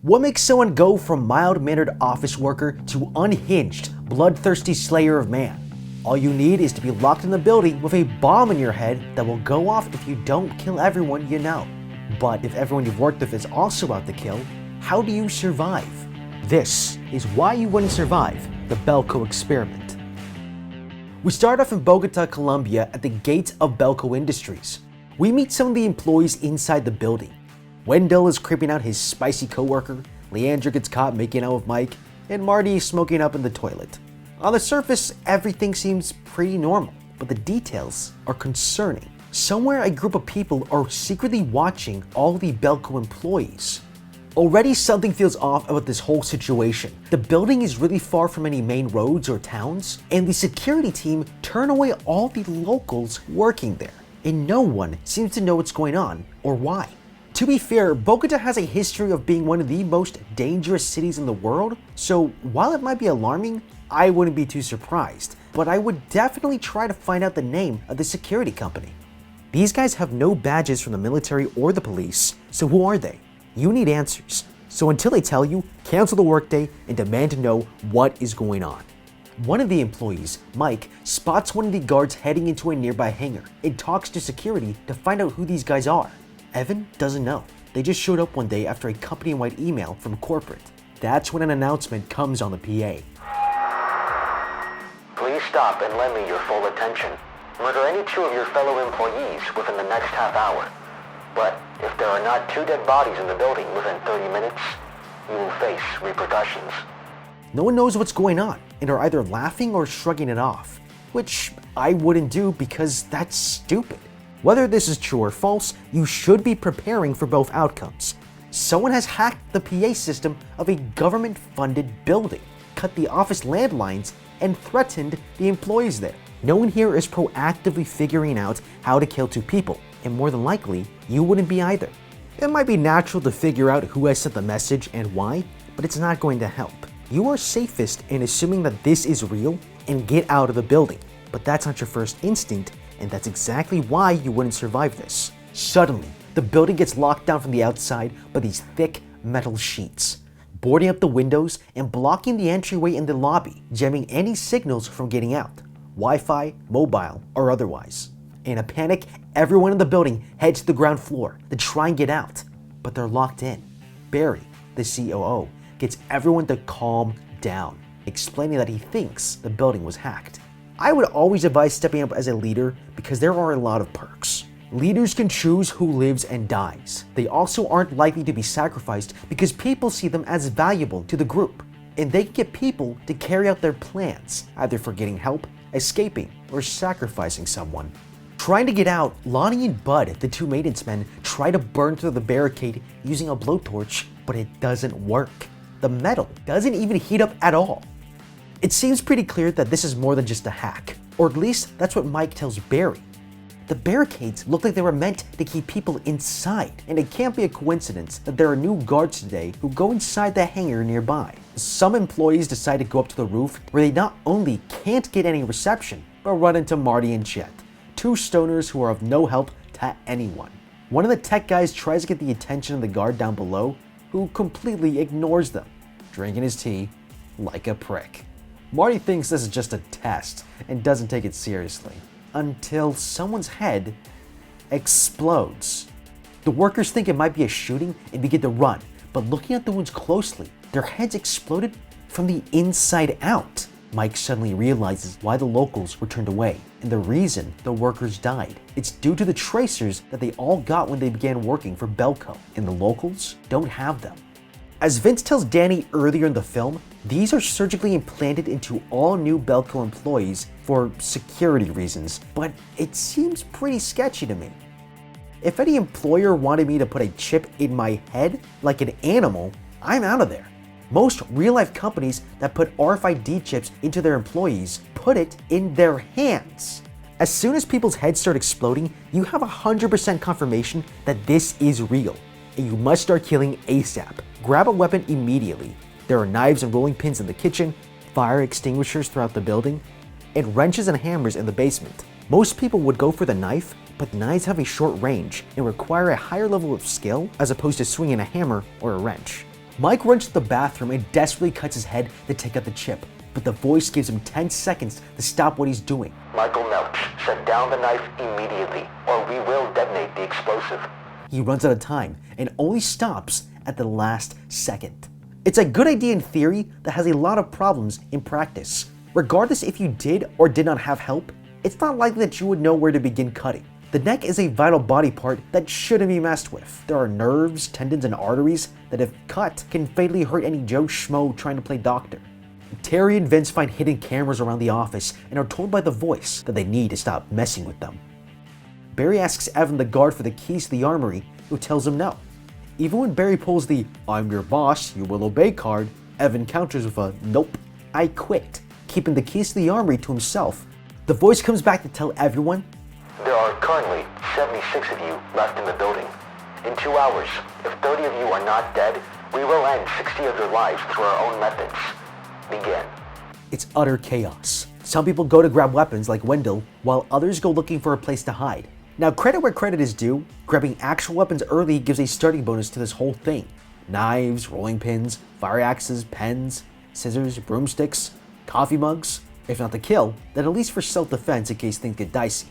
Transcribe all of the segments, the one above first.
What makes someone go from mild-mannered office worker to unhinged, bloodthirsty slayer of man? All you need is to be locked in the building with a bomb in your head that will go off if you don't kill everyone you know. But if everyone you've worked with is also out to kill, how do you survive? This is why you wouldn't survive the Belko Experiment. We start off in Bogota, Colombia at the gates of Belko Industries. We meet some of the employees inside the building. Wendell is creeping out his spicy coworker, Leandra gets caught making out with Mike, and Marty is smoking up in the toilet. On the surface, everything seems pretty normal, but the details are concerning. Somewhere a group of people are secretly watching all the Belko employees. Already something feels off about this whole situation. The building is really far from any main roads or towns, and the security team turn away all the locals working there, and no one seems to know what's going on or why. To be fair, Bogota has a history of being one of the most dangerous cities in the world, so while it might be alarming, I wouldn't be too surprised, but I would definitely try to find out the name of the security company. These guys have no badges from the military or the police, so who are they? You need answers. So until they tell you, cancel the workday and demand to know what is going on. One of the employees, Mike, spots one of the guards heading into a nearby hangar and talks to security to find out who these guys are. Evan doesn't know. They just showed up one day after a company-wide email from corporate. That's when an announcement comes on the PA. Please stop and lend me your full attention. Murder any two of your fellow employees within the next half hour. But if there are not two dead bodies in the building within 30 minutes, you will face repercussions. No one knows what's going on and are either laughing or shrugging it off, which I wouldn't do because that's stupid. Whether this is true or false, you should be preparing for both outcomes. Someone has hacked the PA system of a government-funded building, cut the office landlines, and threatened the employees there. No one here is proactively figuring out how to kill two people, and more than likely, you wouldn't be either. It might be natural to figure out who has sent the message and why, but it's not going to help. You are safest in assuming that this is real and get out of the building, but that's not your first instinct, and that's exactly why you wouldn't survive this. Suddenly, the building gets locked down from the outside by these thick metal sheets, boarding up the windows and blocking the entryway in the lobby, jamming any signals from getting out, Wi-Fi, mobile, or otherwise. In a panic, everyone in the building heads to the ground floor to try and get out, but they're locked in. Barry, the COO, gets everyone to calm down, explaining that he thinks the building was hacked. I would always advise stepping up as a leader because there are a lot of perks. Leaders can choose who lives and dies. They also aren't likely to be sacrificed because people see them as valuable to the group, and they can get people to carry out their plans, either for getting help, escaping, or sacrificing someone. Trying to get out, Lonnie and Bud, the two maintenance men, try to burn through the barricade using a blowtorch, but it doesn't work. The metal doesn't even heat up at all. It seems pretty clear that this is more than just a hack, or at least that's what Mike tells Barry. The barricades look like they were meant to keep people inside, and it can't be a coincidence that there are new guards today who go inside the hangar nearby. Some employees decide to go up to the roof where they not only can't get any reception, but run into Marty and Chet, two stoners who are of no help to anyone. One of the tech guys tries to get the attention of the guard down below, who completely ignores them, drinking his tea like a prick. Marty thinks this is just a test and doesn't take it seriously, until someone's head explodes. The workers think it might be a shooting and begin to run, but looking at the wounds closely, their heads exploded from the inside out. Mike suddenly realizes why the locals were turned away, and the reason the workers died. It's due to the tracers that they all got when they began working for Belko, and the locals don't have them. As Vince tells Danny earlier in the film, these are surgically implanted into all new Belko employees for security reasons, but it seems pretty sketchy to me. If any employer wanted me to put a chip in my head like an animal, I'm out of there. Most real-life companies that put RFID chips into their employees put it in their hands. As soon as people's heads start exploding, you have 100% confirmation that this is real, and you must start killing ASAP. Grab a weapon immediately. There are knives and rolling pins in the kitchen, fire extinguishers throughout the building, and wrenches and hammers in the basement. Most people would go for the knife, but knives have a short range and require a higher level of skill as opposed to swinging a hammer or a wrench. Mike runs to the bathroom and desperately cuts his head to take out the chip, but the voice gives him 10 seconds to stop what he's doing. Michael Melch, set down the knife immediately, or we will detonate the explosive. He runs out of time and only stops at the last second. It's a good idea in theory that has a lot of problems in practice. Regardless if you did or did not have help, it's not likely that you would know where to begin cutting. The neck is a vital body part that shouldn't be messed with. There are nerves, tendons, and arteries that if cut can fatally hurt any Joe Schmo trying to play doctor. Terry and Vince find hidden cameras around the office and are told by the voice that they need to stop messing with them. Barry asks Evan the guard for the keys to the armory, who tells him no. Even when Barry pulls the "I'm your boss, you will obey" card, Evan counters with a "Nope, I quit," keeping the keys to the armory to himself. The voice comes back to tell everyone, There are currently 76 of you left in the building. In 2 hours, if 30 of you are not dead, we will end 60 of your lives through our own methods. Begin. It's utter chaos. Some people go to grab weapons like Wendell, while others go looking for a place to hide. Now, credit where credit is due, grabbing actual weapons early gives a starting bonus to this whole thing. Knives, rolling pins, fire axes, pens, scissors, broomsticks, coffee mugs. If not to kill, then at least for self-defense in case things get dicey.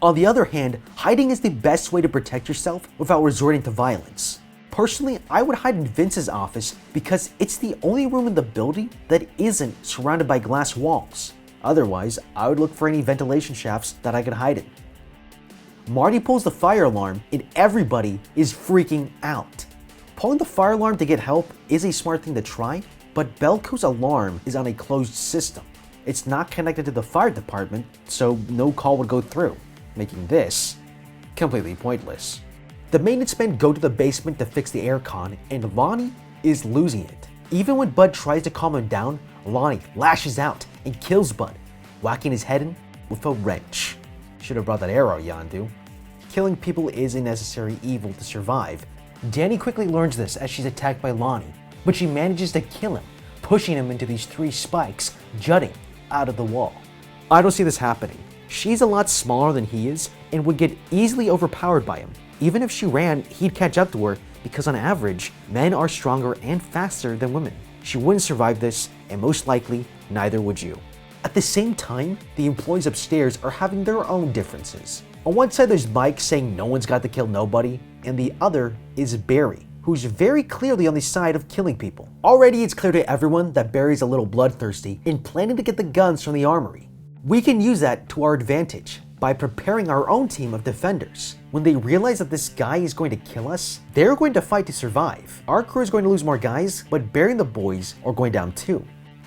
On the other hand, hiding is the best way to protect yourself without resorting to violence. Personally, I would hide in Vince's office because it's the only room in the building that isn't surrounded by glass walls. Otherwise, I would look for any ventilation shafts that I could hide in. Marty pulls the fire alarm and everybody is freaking out. Pulling the fire alarm to get help is a smart thing to try, but Belko's alarm is on a closed system. It's not connected to the fire department, so no call would go through, making this completely pointless. The maintenance men go to the basement to fix the aircon, and Lonnie is losing it. Even when Bud tries to calm him down, Lonnie lashes out and kills Bud, whacking his head in with a wrench. Should have brought that arrow, Yondu. Killing people is a necessary evil to survive. Danny quickly learns this as she's attacked by Lonnie, but she manages to kill him, pushing him into these 3 spikes jutting out of the wall. I don't see this happening. She's a lot smaller than he is and would get easily overpowered by him. Even if she ran, he'd catch up to her because on average, men are stronger and faster than women. She wouldn't survive this, and most likely, neither would you. At the same time, the employees upstairs are having their own differences. On one side there's Mike saying no one's got to kill nobody, and the other is Barry, who's very clearly on the side of killing people. Already it's clear to everyone that Barry's a little bloodthirsty and planning to get the guns from the armory. We can use that to our advantage by preparing our own team of defenders. When they realize that this guy is going to kill us, they're going to fight to survive. Our crew is going to lose more guys, but Barry and the boys are going down too.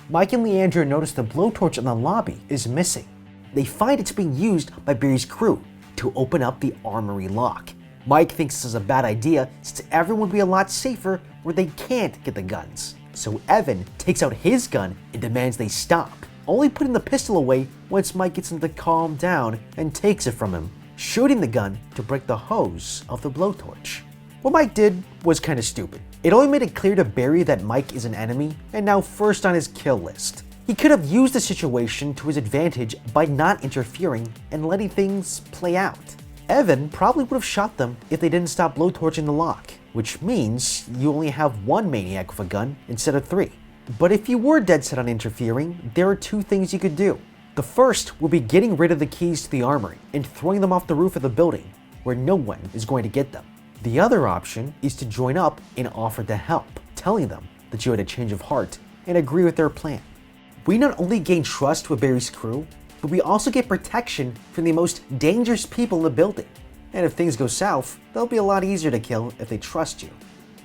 Mike and Leandra notice the blowtorch in the lobby is missing. They find it's being used by Barry's crew to open up the armory lock. Mike thinks this is a bad idea since everyone would be a lot safer where they can't get the guns. So Evan takes out his gun and demands they stop, only putting the pistol away once Mike gets him to calm down and takes it from him, shooting the gun to break the hose of the blowtorch. What Mike did was kinda stupid. It only made it clear to Barry that Mike is an enemy and now first on his kill list. He could have used the situation to his advantage by not interfering and letting things play out. Evan probably would have shot them if they didn't stop blowtorching the lock, which means you only have one maniac with a gun instead of 3. But if you were dead set on interfering, there are 2 things you could do. The first would be getting rid of the keys to the armory and throwing them off the roof of the building, where no one is going to get them. The other option is to join up and offer to help, telling them that you had a change of heart and agree with their plan. We not only gain trust with Barry's crew, but we also get protection from the most dangerous people in the building. And if things go south, they'll be a lot easier to kill if they trust you.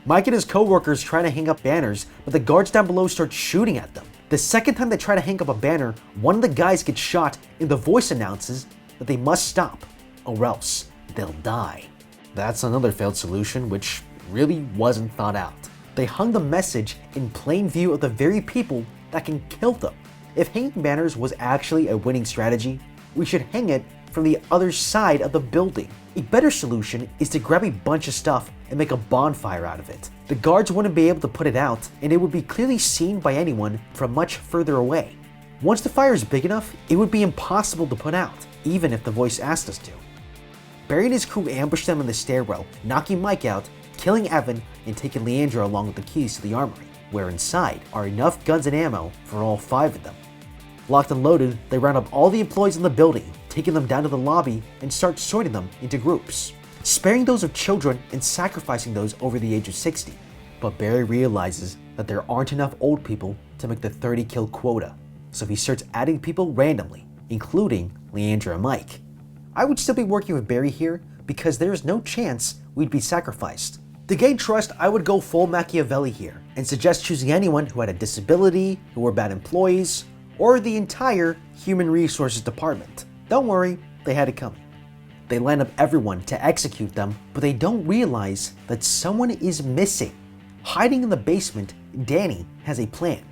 Mike and his co-workers try to hang up banners, but the guards down below start shooting at them. The second time they try to hang up a banner, one of the guys gets shot and the voice announces that they must stop, or else they'll die. That's another failed solution which really wasn't thought out. They hung the message in plain view of the very people that can kill them. If hanging banners was actually a winning strategy, we should hang it from the other side of the building. A better solution is to grab a bunch of stuff and make a bonfire out of it. The guards wouldn't be able to put it out, and it would be clearly seen by anyone from much further away. Once the fire is big enough, it would be impossible to put out, even if the voice asked us to. Barry and his crew ambush them in the stairwell, knocking Mike out, killing Evan and taking Leandra along with the keys to the armory, where inside are enough guns and ammo for all 5 of them. Locked and loaded, they round up all the employees in the building, taking them down to the lobby and start sorting them into groups, sparing those of children and sacrificing those over the age of 60. But Barry realizes that there aren't enough old people to make the 30 kill quota, so he starts adding people randomly, including Leandra and Mike. I would still be working with Barry here because there is no chance we'd be sacrificed. To gain trust, I would go full Machiavelli here and suggest choosing anyone who had a disability, who were bad employees, or the entire human resources department. Don't worry, they had it coming. They line up everyone to execute them, but they don't realize that someone is missing. Hiding in the basement, Danny has a plan.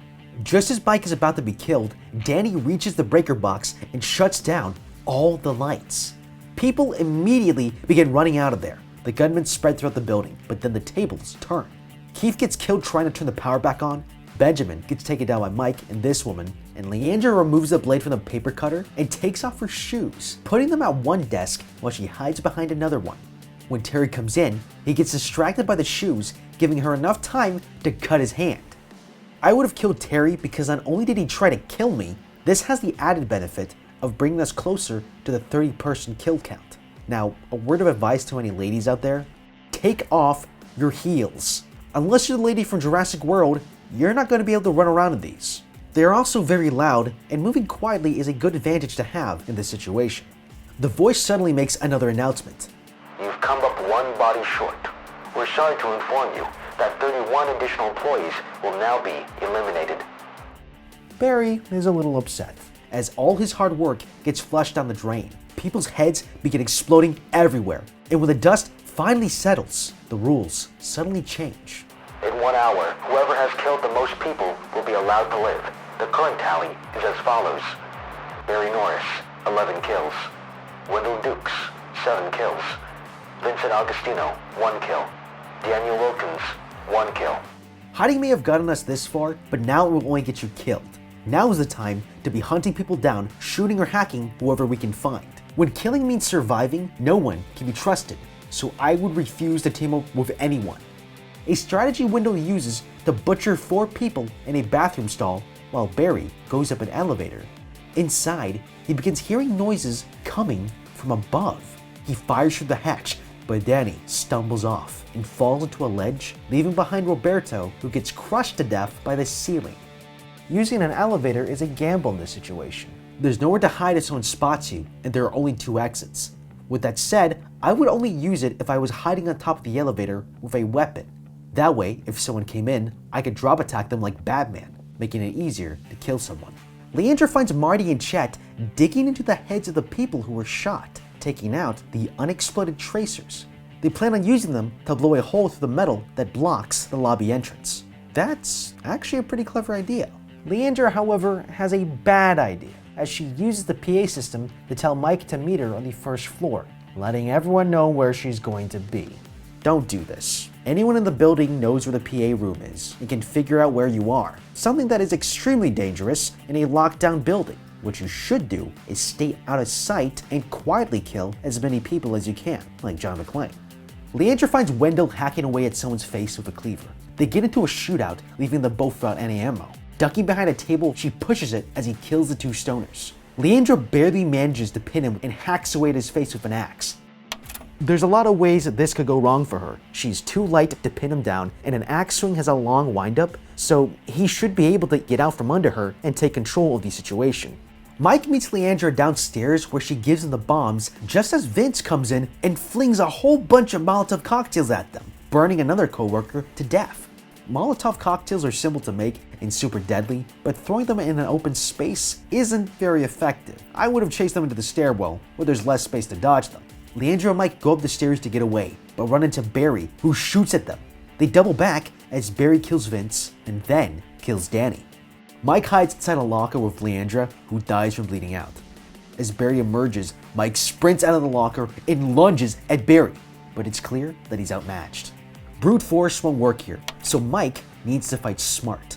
Just as Mike is about to be killed, Danny reaches the breaker box and shuts down all the lights. People immediately begin running out of there. The gunmen spread throughout the building, but then the tables turn. Keith gets killed trying to turn the power back on. Benjamin gets taken down by Mike and this woman, and Leandra removes the blade from the paper cutter and takes off her shoes, putting them at one desk while she hides behind another one. When Terry comes in, he gets distracted by the shoes, giving her enough time to cut his hand. I would have killed Terry because not only did he try to kill me, this has the added benefit of bringing us closer to the 30-person kill count. Now, a word of advice to any ladies out there: take off your heels. Unless you're the lady from Jurassic World, you're not going to be able to run around in these. They are also very loud, and moving quietly is a good advantage to have in this situation. The voice suddenly makes another announcement. You've come up 1 body short. We're sorry to inform you that 31 additional employees will now be eliminated. Barry is a little upset, as all his hard work gets flushed down the drain. People's heads begin exploding everywhere, and when the dust finally settles, the rules suddenly change. In 1 hour, whoever has killed the most people will be allowed to live. The current tally is as follows. Barry Norris, 11 kills. Wendell Dukes, 7 kills. Vincent Augustino, 1 kill. Daniel Wilkins, 1 kill. Hiding may have gotten us this far, but now it will only get you killed. Now is the time to be hunting people down, shooting or hacking whoever we can find. When killing means surviving, no one can be trusted, so I would refuse to team up with anyone. A strategy Wendell uses to butcher 4 people in a bathroom stall while Barry goes up an elevator. Inside, he begins hearing noises coming from above. He fires through the hatch, but Danny stumbles off and falls into a ledge, leaving behind Roberto, who gets crushed to death by the ceiling. Using an elevator is a gamble in this situation. There's nowhere to hide if someone spots you, and there are only 2 exits. With that said, I would only use it if I was hiding on top of the elevator with a weapon. That way, if someone came in, I could drop attack them like Batman, making it easier to kill someone. Leandra finds Marty and Chet digging into the heads of the people who were shot, taking out the unexploded tracers. They plan on using them to blow a hole through the metal that blocks the lobby entrance. That's actually a pretty clever idea. Leandra, however, has a bad idea, as she uses the PA system to tell Mike to meet her on the 1st floor, letting everyone know where she's going to be. Don't do this. Anyone in the building knows where the PA room is and can figure out where you are, something that is extremely dangerous in a locked down building. What you should do is stay out of sight and quietly kill as many people as you can, like John McClane. Leandra finds Wendell hacking away at someone's face with a cleaver. They get into a shootout, leaving them both without any ammo. Ducking behind a table, she pushes it as he kills the 2 stoners. Leandra barely manages to pin him and hacks away at his face with an axe. There's a lot of ways that this could go wrong for her. She's too light to pin him down, and an axe swing has a long windup, so he should be able to get out from under her and take control of the situation. Mike meets Leandra downstairs where she gives him the bombs just as Vince comes in and flings a whole bunch of Molotov cocktails at them, burning another coworker to death. Molotov cocktails are simple to make and super deadly, but throwing them in an open space isn't very effective. I would have chased them into the stairwell where there's less space to dodge them. Leandra and Mike go up the stairs to get away, but run into Barry, who shoots at them. They double back as Barry kills Vince and then kills Danny. Mike hides inside a locker with Leandra, who dies from bleeding out. As Barry emerges, Mike sprints out of the locker and lunges at Barry, but it's clear that he's outmatched. Brute force won't work here, so Mike needs to fight smart.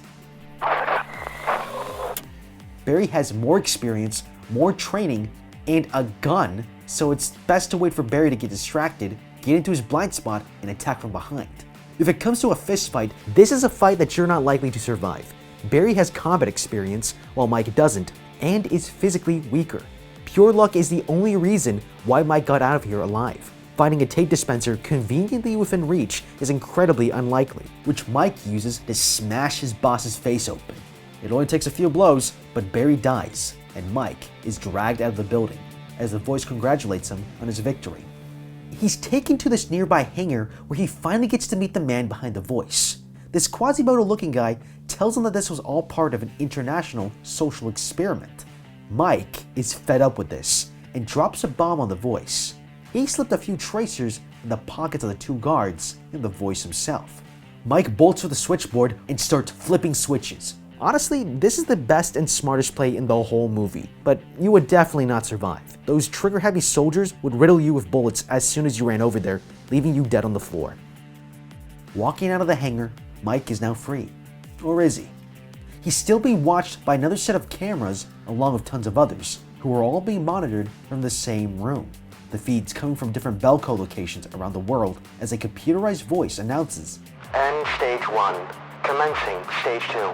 Barry has more experience, more training, and a gun, so it's best to wait for Barry to get distracted, get into his blind spot, and attack from behind. If it comes to a fist fight, this is a fight that you're not likely to survive. Barry has combat experience, while Mike doesn't, and is physically weaker. Pure luck is the only reason why Mike got out of here alive. Finding a tape dispenser conveniently within reach is incredibly unlikely, which Mike uses to smash his boss's face open. It only takes a few blows, but Barry dies, and Mike is dragged out of the building, as the voice congratulates him on his victory. He's taken to this nearby hangar where he finally gets to meet the man behind the voice. This Quasimodo-looking guy tells him that this was all part of an international social experiment. Mike is fed up with this and drops a bomb on the voice. He slipped a few tracers in the pockets of the two guards and the voice himself. Mike bolts for the switchboard and starts flipping switches. Honestly, this is the best and smartest play in the whole movie, but you would definitely not survive. Those trigger-heavy soldiers would riddle you with bullets as soon as you ran over there, leaving you dead on the floor. Walking out of the hangar, Mike is now free. Or is he? He's still being watched by another set of cameras along with tons of others, who are all being monitored from the same room. The feeds coming from different Belko locations around the world as a computerized voice announces, "End stage 1. Commencing stage 2.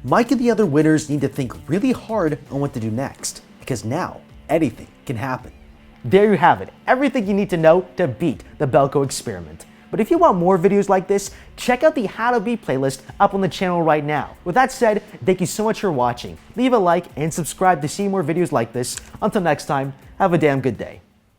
Mike and the other winners need to think really hard on what to do next, because now anything can happen. There you have it, everything you need to know to beat the Belko Experiment. But if you want more videos like this, check out the How to Beat playlist up on the channel right now. With that said, thank you so much for watching. Leave a like and subscribe to see more videos like this. Until next time, have a damn good day.